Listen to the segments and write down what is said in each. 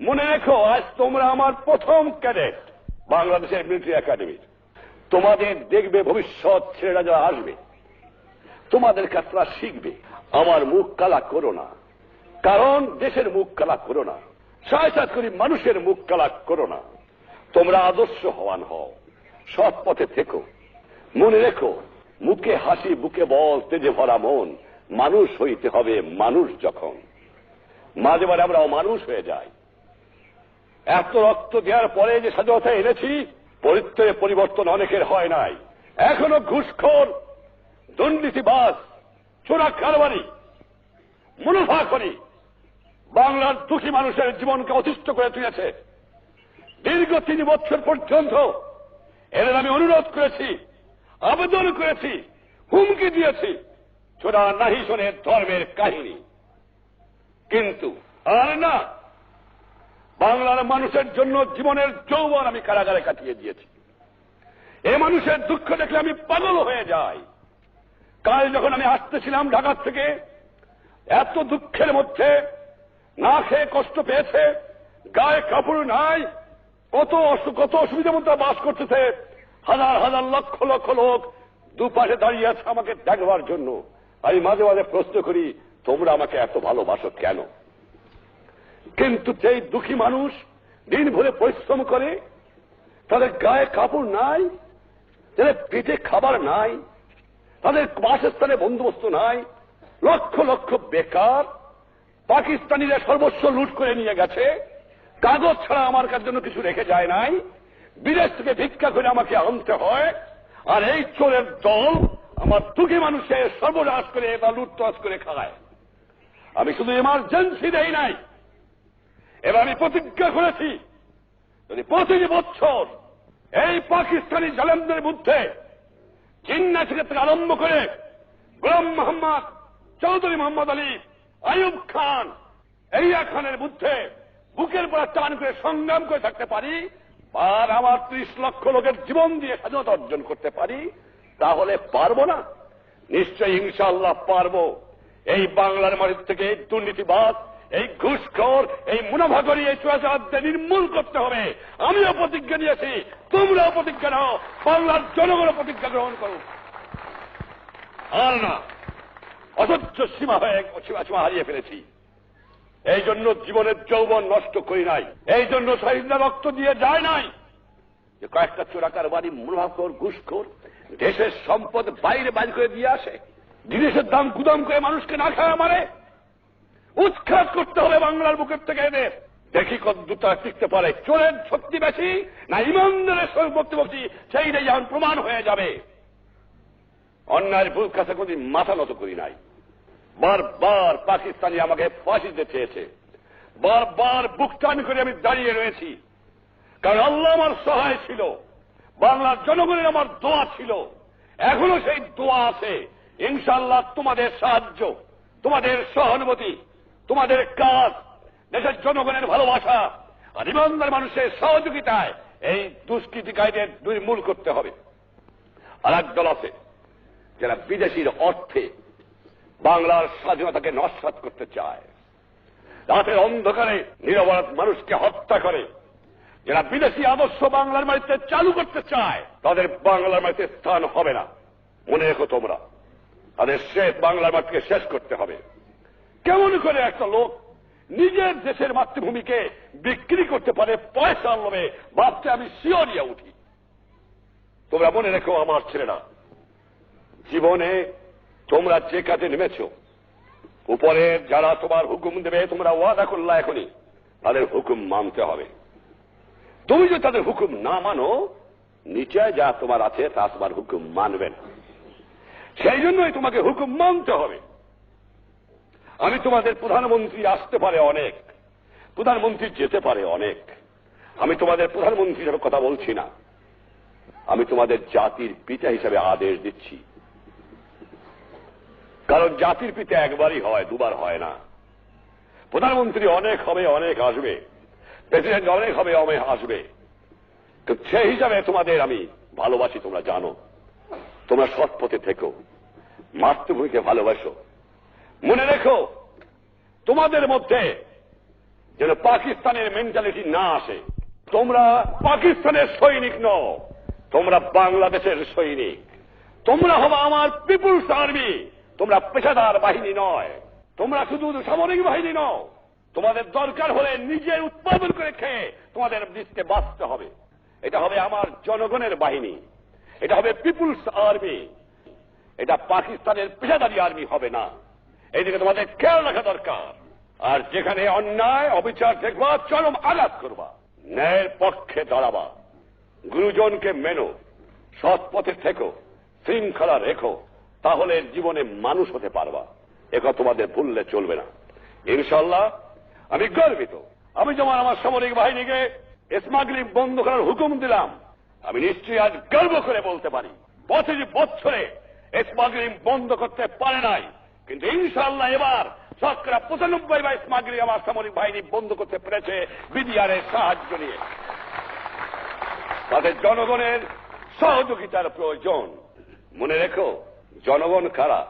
মনে রেখো, আজ তোমরা আমার প্রথম ক্যাডেট বাংলাদেশের মিলিটারি একাডেমির। তোমাদের দেখবে ভবিষ্যৎ ছেলেরা যারা আসবে, তোমাদের কাছে তারা শিখবে। আমার মুখ কালা করো না, কারণ দেশের মুখ কালা করো না, সায়সাত করি মানুষের মুখ কালা করো না। তোমরা আদর্শ হওয়ান হও, সৎ পথে থেকো। মনে রেখো, মুখে হাসি বুকে বল, তেজে ভরা মন। মানুষ হইতে হবে মানুষ। যখন মাঝে মাঝে আমরা অমানুষ হয়ে যাই। এত রক্ত দেওয়ার পরে যে স্বাধীনতা এনেছি, পরিত্রে পরিবর্তন অনেকের হয় নাই। এখনো ঘুষখোর, দুর্নীতিবাজ, চোরা কারবারি, মুনাফা করি বাংলার দুঃখী মানুষের জীবনকে অতিষ্ঠ করে তুলেছে। দীর্ঘ 3 বছর পর্যন্ত এদের আমি অনুরোধ করেছি, আবেদন করেছি, হুমকি দিয়েছি, চোরা নাহি শোনে ধর্মের কাহিনী। কিন্তু আর না, বাংলার মানুষের জন্য জীবনের যৌবন আমি কারাগারে কাটিয়ে দিয়েছি। এ মানুষের দুঃখ দেখলে আমি পাগল হয়ে যাই। কাল যখন আমি আসতেছিলাম ঢাকা থেকে, এত দুঃখের মধ্যে না খেয়ে কষ্ট পেয়েছে, গায়ে কাপড় নাই, কত অসুবিধার মধ্যে বাস করতেছে। হাজার হাজার লক্ষ লক্ষ লোক দুপাশে দাঁড়িয়ে আছে আমাকে দেখবার জন্য। আমি মাঝে মাঝে প্রশ্ন করি, তোমরা আমাকে এত ভালোবাসো কেন? কিন্তু যেই দুঃখী মানুষ দিন ভরে পরিশ্রম করে, তাদের গায়ে কাপড় নাই, তাদের পেটে খাবার নাই, তাদের বাসস্থানে বন্দোবস্ত নাই, লক্ষ লক্ষ বেকার, পাকিস্তানিরা সর্বস্ব লুট করে নিয়ে গেছে, কাগজ ছাড়া আমার কাছে জন্য কিছু রেখে যায় নাই, বিদেশ থেকে ভিক্ষা করে আমাকে আনতে হয়। আর এই চোরের দল আমার দুঃখী মানুষের সর্বনাশ করে বা লুটতরাজ করে খায়। আমি শুধু এমার্জেন্সি দেই নাই, এবার আমি প্রতিজ্ঞা করেছি, যদি প্রতি বছর এই পাকিস্তানি জালেমদের মধ্যে জিন্না থেকে আরম্ভ করে গোলাম মোহাম্মদ, চৌধুরী মোহাম্মদ আলী, আইয়ুব খান, এরিয়া খানের মধ্যে বুকের পর টান করে সংগ্রাম করে থাকতে পারি, আর আমার 30 লক্ষ লোকের জীবন দিয়ে স্বাধীনতা অর্জন করতে পারি, তাহলে পারবো না? নিশ্চয়ই ইনশাআল্লাহ পারবো। এই বাংলার মাটির থেকে এই দুর্নীতিবাদ, এই ঘুষখোর, এই মুনাফাখোরি, এই চোরাচালানকে নির্মূল করতে হবে। আমিও প্রতিজ্ঞা নিয়েছি, তোমরাও প্রতিজ্ঞা নাও, বাংলার জনগণ প্রতিজ্ঞা গ্রহণ করো। আর না, অসহ্য সীমা হারিয়ে ফেলেছি। এই জন্য জীবনের যৌবন নষ্ট করি নাই, এই জন্য শহীদরা রক্ত দিয়ে যায় নাই যে কয়েকটা চোরাকারবারি, মুনাফাখোর, ঘুষখোর দেশের সম্পদ বাইরে বাইর করে দিয়ে আসে, জিনিসের দাম গুদাম করে মানুষকে না খাওয়া মারে। উৎখাত করতে হবে বাংলার বুকের থেকে এদের। দেখি কতদূর তারা টিকতে পারে। চোরের শক্তি বেশি না ইমানদারের শক্তি, সেইটাই যখন প্রমাণ হয়ে যাবে। অন্যায়ের বুক কাছে কোনদিন মাথা নত করি নাই। বারবার পাকিস্তানি আমাকে ফাঁসি দিতে চেয়েছে, বারবার বুক টান করে আমি দাঁড়িয়ে রয়েছি, কারণ আল্লাহ আমার সহায় ছিল, বাংলার জনগণের আমার দোয়া ছিল, এখনো সেই দোয়া আছে। ইনশাআল্লাহ তোমাদের সাহায্য, তোমাদের সহানুভূতি, তোমাদের কাজ, দেশের জনগণের ভালোবাসা আর ইমানদার মানুষের সহযোগিতায় এই দুষ্কৃতিকারীদের নির্মূল করতে হবে। আর এক দল আছে যারা বিদেশির অর্থে বাংলার স্বাধীনতাকে নস্যাৎ করতে চায়, রাতের অন্ধকারে নিরপরাধ মানুষকে হত্যা করে, যারা বিদেশি আদর্শ বাংলার মাটিতে চালু করতে চায়, তাদের বাংলার মাটিতে স্থান হবে না। মনে রেখো তোমরা, তাদের শেষ বাংলার মাটিকে শেষ করতে হবে। কেমন করে একটা লোক নিজের দেশের মাতৃভূমিকে বিক্রি করতে পারে পয়সার লোভে, ভাবতে আমি শিহরিয়া উঠি। তোমরা মনে রেখো আমার ছেলেরা, জীবনে তোমরা যে কাজে নেমেছ, উপরে যারা তোমার হুকুম দেবে, তোমরা ওয়াদা করলা এখনই, তাদের হুকুম মানতে হবে। তুমি যদি তাদের হুকুম না মানো, নিচে যা তোমার আছে তা তোমার হুকুম মানবে না। সেই জন্যই তোমাকে হুকুম মানতে হবে। আমি তোমাদের প্রধানমন্ত্রী আসতে পারে অনেক, প্রধানমন্ত্রী যেতে পারে অনেক, আমি তোমাদের প্রধানমন্ত্রী হিসেবে কথা বলছি না, আমি তোমাদের জাতির পিতা হিসেবে আদেশ দিচ্ছি। কারণ জাতির পিতা একবারই হয়, দুবার হয় না। প্রধানমন্ত্রী অনেক হবে, অনেক আসবে, প্রেসিডেন্ট অনেক হবে, অনেক আসবে। তো সেই হিসাবে তোমাদের আমি ভালোবাসি, তোমরা জানো। তোমরা সৎ পথে থেকো, মাতৃভূমিকে ভালোবাসো। মনে রেখো, তোমাদের মধ্যে যেন পাকিস্তানের মেন্টালিটি না আসে। তোমরা পাকিস্তানের সৈনিক নও, তোমরা বাংলাদেশের সৈনিক। তোমরা হবে আমার পিপুলস আর্মি। তোমরা পেশাদার বাহিনী নয়, তোমরা শুধু সামরিক বাহিনী নও। তোমাদের দরকার হলে নিজের উৎপাদন করে খেয়ে তোমাদের দেশকে বাঁচতে হবে। এটা হবে আমার জনগণের বাহিনী, এটা হবে পিপুলস আর্মি। এটা পাকিস্তানের পেশাদারি আর্মি হবে না। এইদিকে তোমাদের খেয়াল রাখা দরকার। আর যেখানে অন্যায় অবিচার দেখবা, চরম আঘাত করবা, ন্যায়ের পক্ষে দাঁড়াবা, গুরুজনকে মেনো, সৎ পথে থেকো, শৃঙ্খলা রেখো, তাহলে জীবনে মানুষ হতে পারবা। একথা তোমাদের ভুললে চলবে না। ইনশাআল্লাহ আমি গর্বিত। আমি যেমন আমার সামরিক বাহিনীকে স্মাগলিং বন্ধ করার হুকুম দিলাম, আমি নিশ্চয়ই আজ গর্ব করে বলতে পারি 25 বছরে স্মাগলিং বন্ধ করতে পারে নাই, কিন্তু ইনশাআল্লাহ এবার 95% স্মাগলিং আমার সামরিক বাহিনী বন্ধ করতে পেরেছে বিডিআরের সাহায্য নিয়ে। তাদের জনগণের সহযোগিতার প্রয়োজন। মনে রেখো, জনগণ কারা?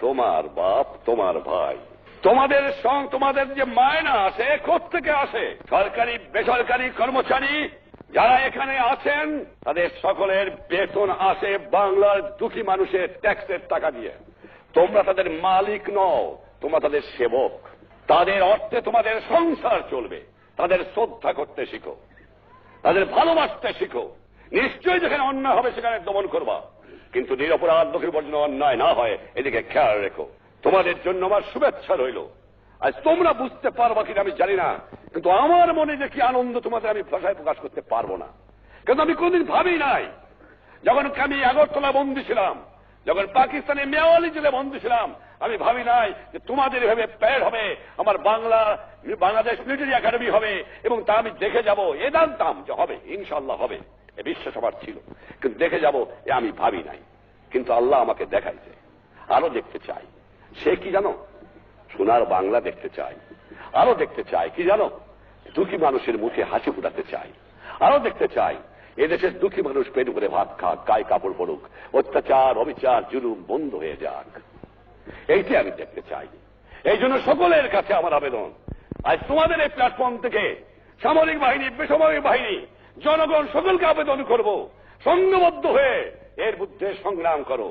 তোমার বাপ, তোমার ভাই। তোমাদের যে মায়না আসে কোত্থেকে আসে? সরকারি বেসরকারি কর্মচারী যারা এখানে আছেন তাদের সকলের বেতন আসে বাংলার দুঃখী মানুষের ট্যাক্সের টাকা দিয়ে। তোমরা তাদের মালিক নও, তোমরা তাদের সেবক। তাদের অর্থে তোমাদের সংসার চলবে। তাদের শ্রদ্ধা করতে শিখো, তাদের ভালোবাসতে শিখো। নিশ্চয়ই যেখানে অন্যায় হবে সেখানে দমন করবা, কিন্তু নিরপরাধ লোকের উপর যেন অন্যায় না হয় এদিকে খেয়াল রেখো। তোমাদের জন্য আমার শুভেচ্ছা রইল। আজ তোমরা বুঝতে পারবা কিনা আমি জানি না, কিন্তু আমার মনে যে কি আনন্দ তোমাদের আমি ভাষায় প্রকাশ করতে পারবো না। কিন্তু আমি কোনদিন ভাবি নাই, যখন আমি আগরতলা বন্দী ছিলাম, যখন পাকিস্তানের মেওয়ালি জেলে বন্দী ছিলাম, আমি ভাবি নাই যে তোমাদের এভাবে প্যারেড হবে, আমার বাংলাদেশ মিলিটারি একাডেমি হবে, এবং তা আমি দেখে যাব। এ জানতাম যে হবে, ইনশাআল্লাহ হবে, এ বিশ্বাস আমার ছিল, কিন্তু দেখে যাব এ আমি ভাবি নাই। কিন্তু আল্লাহ আমাকে দেখাইছে। আরো দেখতে চাই। সে কি জানো? সোনার বাংলা দেখতে চাই। আরো দেখতে চাই কি জানো? দুঃখী মানুষের মুখে হাসি ফুটাতে চাই। আরো দেখতে চাই এদেশের দুঃখী মানুষ পেট করে ভাত খাক, গায়ে কাপড় পড়ুক, অত্যাচার অবিচার জুলুম বন্ধ হয়ে যাক। এইটি আমি দেখতে চাই। এই জন্য সকলের কাছে আমার আবেদন, আজ তোমাদের এই প্ল্যাটফর্ম থেকে সামরিক বাহিনী, বেসামরিক বাহিনী, জনগণ সকলকে আবেদন করব, সংঘবদ্ধ হয়ে এর বিরুদ্ধে সংগ্রাম করো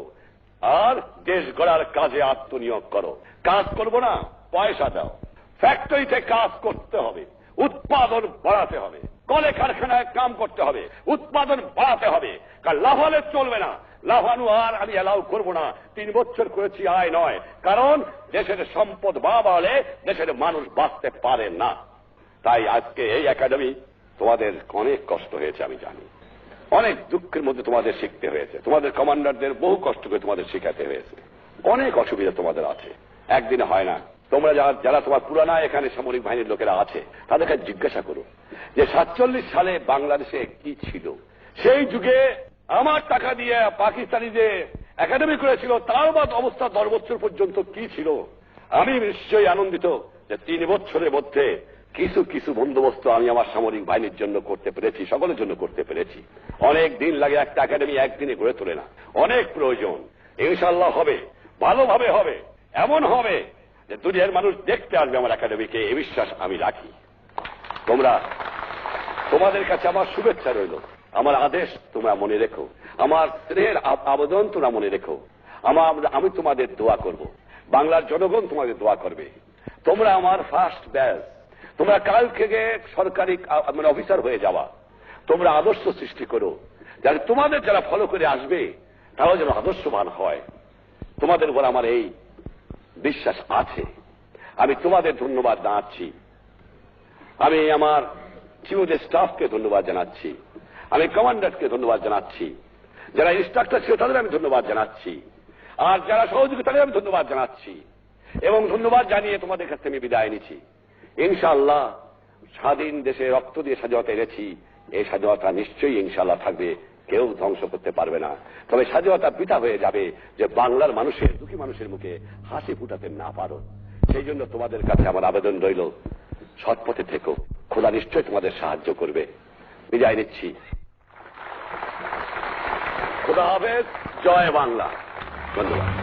আর দেশ গড়ার কাজে আত্মনিয়োগ করো। কাজ করবো না, পয়সা দাও। ফ্যাক্টরিতে কাজ করতে হবে, উৎপাদন বাড়াতে হবে, কলে কারখানায় কাম করতে হবে, উৎপাদন বাড়াতে হবে। কারণ লাফালে চলবে না। লাফানো আর আমি অ্যালাউ করবো না। 3 বছর করেছি, আয় নয়। কারণ দেশের সম্পদ বাড়ালে দেশের মানুষ বাঁচতে পারে না। তাই আজকে এই একাডেমি তোমাদের অনেক কষ্ট হয়েছে আমি জানি, অনেক দুঃখের মধ্যে তোমাদের শিখতে হয়েছে, তোমাদের কমান্ডারদের বহু কষ্ট করে তোমাদের শিখাতে হয়েছে, অনেক অসুবিধা তোমাদের আছে, একদিনে হয় না। তোমরা যারা তোমার পুরানা এখানে সামরিক বাহিনীর লোকেরা আছে তাদের কাছে জিজ্ঞাসা করো যে 47 সালে বাংলাদেশে কি ছিল। সেই যুগে আমার টাকা দিয়ে পাকিস্তানি যে একাডেমি করেছিল তার বাদ অবস্থা 10 বছর পর্যন্ত কি ছিল। আমি নিশ্চয়ই আনন্দিত যে 3 বছরের মধ্যে কিছু কিছু বন্দোবস্ত আমি আমার সামরিক বাহিনীর জন্য করতে পেরেছি, সকলের জন্য করতে পেরেছি। অনেক দিন লাগে, একটা একাডেমি একদিনে গড়ে তোলে না, অনেক প্রয়োজন। ইনশাআল্লাহ হবে, ভালোভাবে হবে, এমন হবে যে দুনিয়ার মানুষ দেখতে আসবে আমার একাডেমিকে, এই বিশ্বাস আমি রাখি। তোমাদের কাছে আমার শুভেচ্ছা রইল, আমার আদেশ তোমরা মনে রেখো, আমার স্নেহের আবেদন তোমরা মনে রেখো। আমি তোমাদের দোয়া করব, বাংলার জনগণ তোমাদের দোয়া করবে। তোমরা আমার ফার্স্ট ব্যাচ, তোমরা কাল থেকে সরকারি অফিসার হয়ে যাওয়া। তোমরা আদর্শ সৃষ্টি করো, যাতে তোমাদের যারা ফলো করে আসবে তারাও যেন আদর্শবান হয়। তোমাদের উপর আমার এই বিশ্বাস আছে। আমি তোমাদের ধন্যবাদ জানাচ্ছি। আমি আমার চিফদের স্টাফকে ধন্যবাদ জানাচ্ছি, আমি কমান্ডারকে ধন্যবাদ জানাচ্ছি, যারা ইনস্ট্রাক্টর ছিল তাদের আমি ধন্যবাদ জানাচ্ছি, আর যারা সহযোগী তাদের আমি ধন্যবাদ জানাচ্ছি। এবং ধন্যবাদ জানিয়ে তোমাদের কাছে আমি বিদায় নিচ্ছি। ইনশাআল্লাহ স্বাধীন দেশে রক্ত দিয়ে স্বাধীনতা এনেছি, এই স্বাধীনতা নিশ্চয়ই ইনশাআল্লাহ থাকবে, কেউ ধ্বংস করতে পারবে না। তবে স্বাধীনতা বৃথা হয়ে যাবে যে বাংলার মানুষের, দুঃখী মানুষের মুখে হাসি ফুটাতে না পারো। সেই জন্য তোমাদের কাছে আমার আবেদন রইল, সৎপথে থেকো, খোদা নিশ্চয়ই তোমাদের সাহায্য করবে। বিদায় নিচ্ছি। খোদা হাফেজ, জয় বাংলা। ধন্যবাদ।